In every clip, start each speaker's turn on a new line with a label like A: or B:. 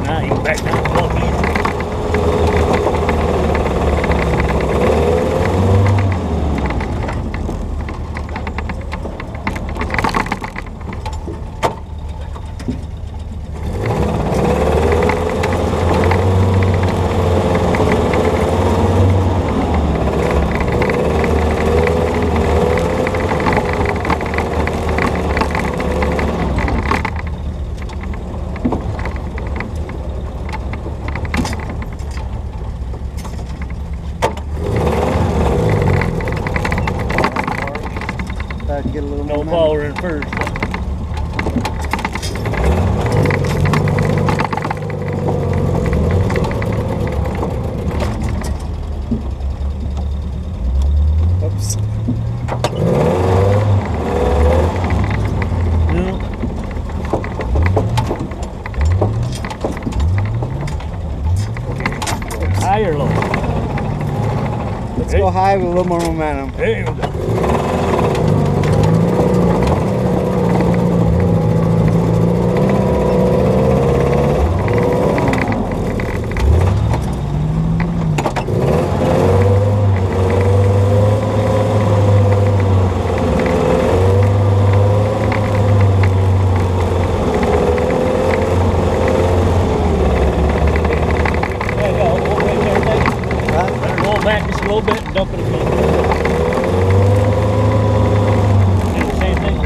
A: Now you back down the block easy.
B: Get a little
A: No
B: momentum.
A: power in first.
B: Oops. High or low? Let's go high with a little more momentum.
A: There you go. Back just a little bit and dump it again. Do the same thing.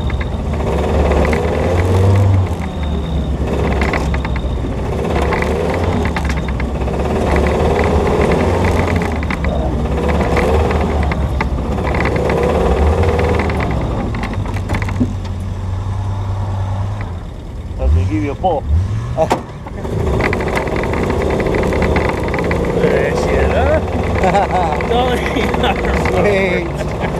A: I was going to give you a pull. There, shit, huh?
B: Sweet.